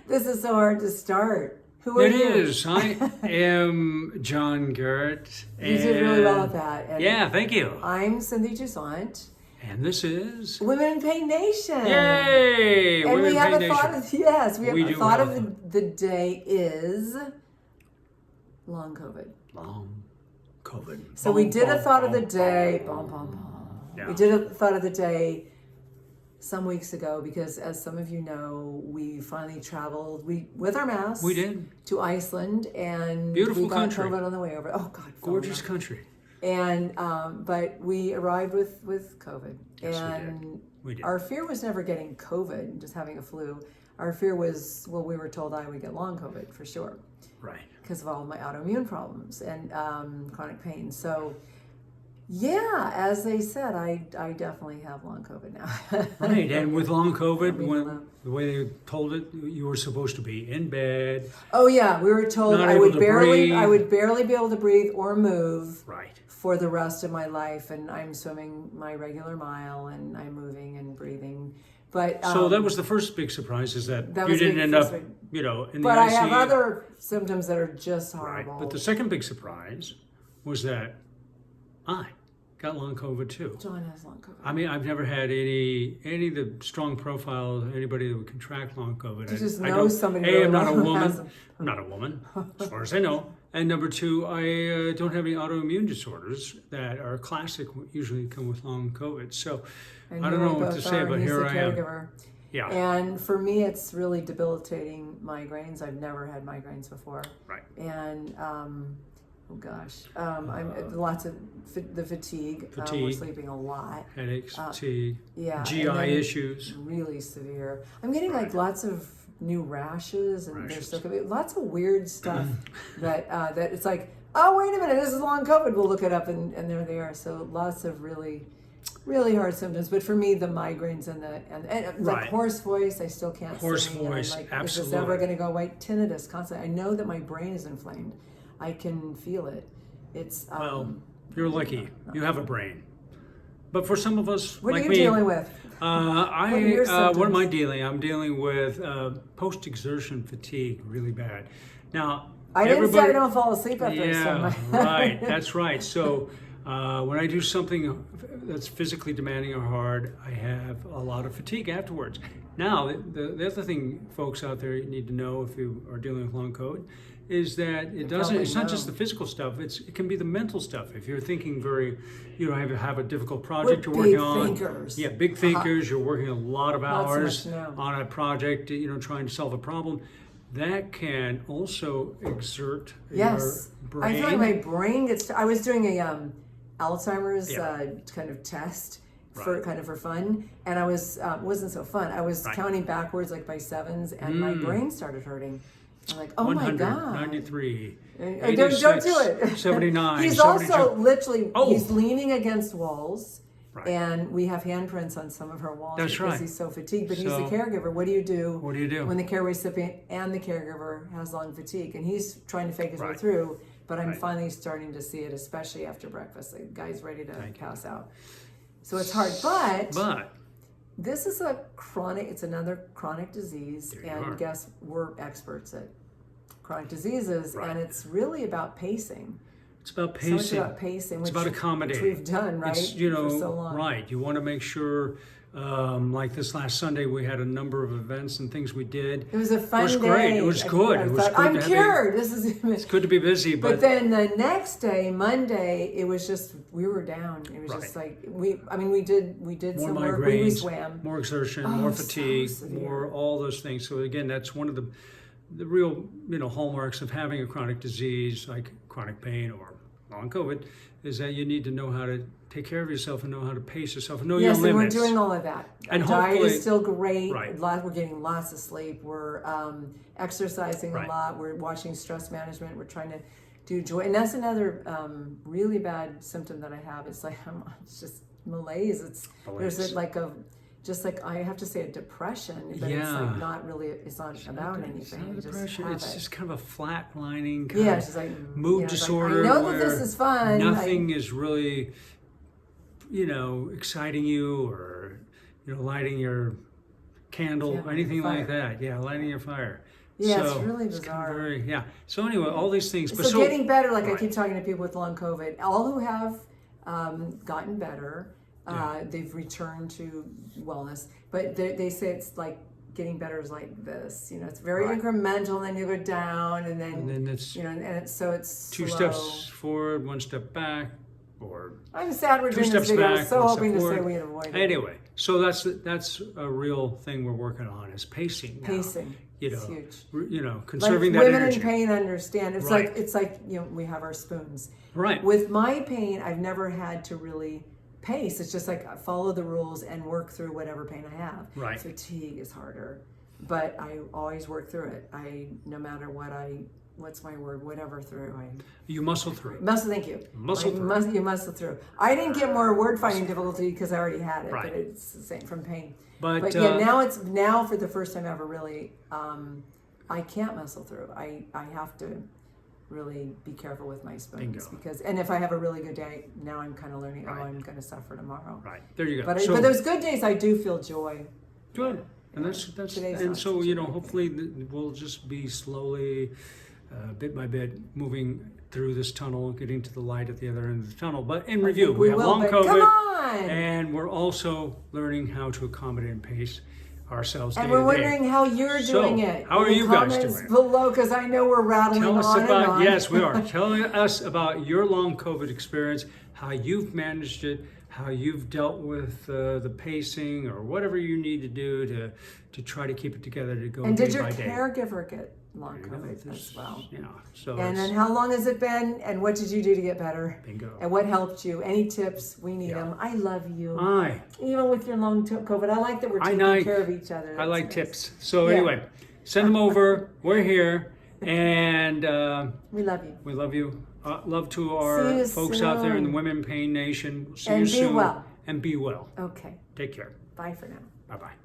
This is so hard to start. Who are It you? is. I am John Garrett. You did really well at that. And Yeah, thank you. I'm Cynthia Toussaint. And this is Women in Pain Nation. Yay! And Women we in have Pain a thought Nation. of, yes, we have We a do thought have of the day is long COVID. Long COVID. So we Bum, did a bum, thought of the bum, day. bum. Bum, bum, bum. Yeah. We did a thought of the day some weeks ago because, as some of you know, we finally traveled with our masks. We did. To Iceland, and Beautiful we got country. COVID on the way over. Oh God, Gorgeous phenomenal. country. And but we arrived with COVID, Yes, and we did. our fear was never getting COVID, just having a flu. Our fear was, well, we were told I would get long COVID for sure, Right. because of all of my autoimmune problems and chronic pain. So, yeah, as they said, I definitely have long COVID now. Right. And with long COVID, Leave me alone. the way they told it, you were supposed to be in bed. Oh yeah, we were told Not I able would to barely breathe. be able to breathe or move Right. for the rest of my life, and I'm swimming my regular mile, and I'm moving and breathing. But So that was the first big surprise, is that that you was the didn't big end first up, big- in the but I have ICU. other symptoms that are just Right. horrible. But the second big surprise was that I got long COVID too. John has long COVID. I mean, I've never had any of the strong profile of anybody that would contract long COVID. You just I know don't- somebody A, really I'm not a well who woman. has them. I'm not a woman, as far as I know. And number two, I don't have any autoimmune disorders that are classic, usually come with long COVID. So And I don't here know we what to both say, are, but and he's here the I am. caregiver. Yeah. And for me, it's really debilitating migraines. I've never had migraines before. Right. And oh gosh, I'm lots of the fatigue. We're Fatigue. sleeping a lot. Headaches, fatigue, Yeah. GI and then issues. Really severe. I'm getting like lots of new rashes, and Rashes. there's lots of weird stuff that it's like, oh wait a minute, this is long COVID. We'll look it up, and there they are. So lots of really hard symptoms. But for me, the migraines and like Right. hoarse voice, I still can't Hoarse sing. And I'm voice, like, is absolutely. this ever going to go away? Tinnitus constantly. I know that my brain is inflamed. I can feel it. It's Well, you're lucky. You have a brain. But for some of us, what like are you me, dealing with? What are your what am I symptoms? dealing? I'm dealing with post-exertion fatigue, really bad. Now, I didn't say I everybody- don't fall asleep after I Yeah, swim. My- right. That's right. So when I do something that's physically demanding or hard, I have a lot of fatigue afterwards. Now, the other thing, folks out there, you need to know if you are dealing with long COVID, is that it doesn't. probably It's not just know. the physical stuff. It can be the mental stuff. If you're thinking have a difficult project We're you're working big on. thinkers. Yeah, big thinkers. You're working a lot of Not so hours much now. on a project. Trying to solve a problem. That can also exert Yes, your brain. I feel like my brain gets. I was doing a Alzheimer's Yeah. kind of test Right. for fun, and I was wasn't so fun. I was Right. counting backwards like by sevens, and my brain started hurting. I'm like, oh my 100, god. 93, Don't do 86, it. 79, He's 72. also literally Oh. he's leaning against walls. Right. And we have handprints on some of her walls That's because right. he's so fatigued. But he's So- the caregiver. What do you do? What do you do? When the care recipient and the caregiver has long fatigue, and he's trying to fake his way Right. through. But I'm Right. finally starting to see it, especially after breakfast. The guy's ready to Thank you. pass out. So it's hard. But But this is it's another chronic disease, There you and are. guess we're experts at chronic diseases, Right. and it's really about pacing. it's about So much pacing. about pacing, It's which, about accommodating. which we've done, right? It's, for so long. right. You want to make sure, like this last Sunday, we had a number of events and things we did. It was a fun day. It was great. It was good. I It was thought, good I'm to have cured. This is. It's good to be busy, But but then the next day, Monday, it was just we were down. It was just Right. like we did more some work. We migraines, swam. more exertion, Oh, more so fatigue, severe. more all those things. So again, that's one of the real hallmarks of having a chronic disease like chronic pain or long COVID is that you need to know how to take care of yourself and know how to pace yourself and know Yes, your and we're limits. doing all of that. And Our diet hopefully- is still great. Right. We're getting lots of sleep. We're exercising Right. a lot. We're watching stress management. We're trying to do joy, and that's another really bad symptom that I have. It's like it's just malaise. Malaise. There's just like I have to say a depression, but it's Yeah. like not really. It's not about anything. It's not You just depression. have It's it. just kind of a flatlining kind Yeah, of it's just like mood it's like, disorder. I know where that this is fun. Nothing is really, exciting you or lighting your candle, Yeah, anything fire. like that. Yeah, lighting a fire. Yeah, so it's really kind of bizarre. yeah. So anyway, all these things. But So getting better, like I right. keep talking to people with long COVID, all who have gotten better, they've returned to wellness, but they say it's like getting better is like this, it's very Right. incremental, and then you go down, and then it's and it's two slow. steps forward, one step back, or I'm sad we're two doing this steps video. back, So one hoping step to say forward. we had avoided Anyway, so that's a real thing we're working on is pacing. Now. pacing. You know, It's huge. Conserving like that women energy. in pain understand. It's Right. like we have our spoons. Right. With my pain, I've never had to really pace. It's just like follow the rules and work through whatever pain I have. Right. Fatigue is harder, but I always work through it. No matter what's my word, whatever through. You muscle through. Thank you. Muscle through. You muscle through. I didn't get more word finding difficulty because I already had it, Right. but it's the same from pain. But yeah, now for the first time ever, really, I can't muscle through. I have to really be careful with my spoons Bingo. and if I have a really good day, now I'm kind of learning. Right. Oh, I'm going to suffer tomorrow. Right. There you go. But So- but those good days, I do feel joy. Good. And that's Today's and not so such a bad hopefully we'll just be slowly, bit by bit, moving through this tunnel, getting to the light at the other end of the tunnel. But in review, think we we have will, long but COVID, come on! and we're also learning how to accommodate and pace ourselves And day we're to day. wondering how you're So, doing it. how are In the you guys comments doing? below, because I know we're rattling Tell us on and about on. yes, we are. Tell us about your long COVID experience, how you've managed it, how you've dealt with the pacing or whatever you need to do to try to keep it together to go And day did your by day. caregiver get long You know, COVID this- as well? Yeah. So And it's- then how long has it been? And what did you do to get better? bingo. And what helped you? Any tips? We need Yeah. them. I love you. Aye. Even with your long COVID, I like that we're I taking know. care of each other. I That's like nice. tips. So Yeah. anyway, send them over. We're here, and We love you. we love you. Love to See our you folks out there in the soon. Women Pain Nation. See And you be soon. well. And be well. Okay. Take care. Bye for now. Bye bye.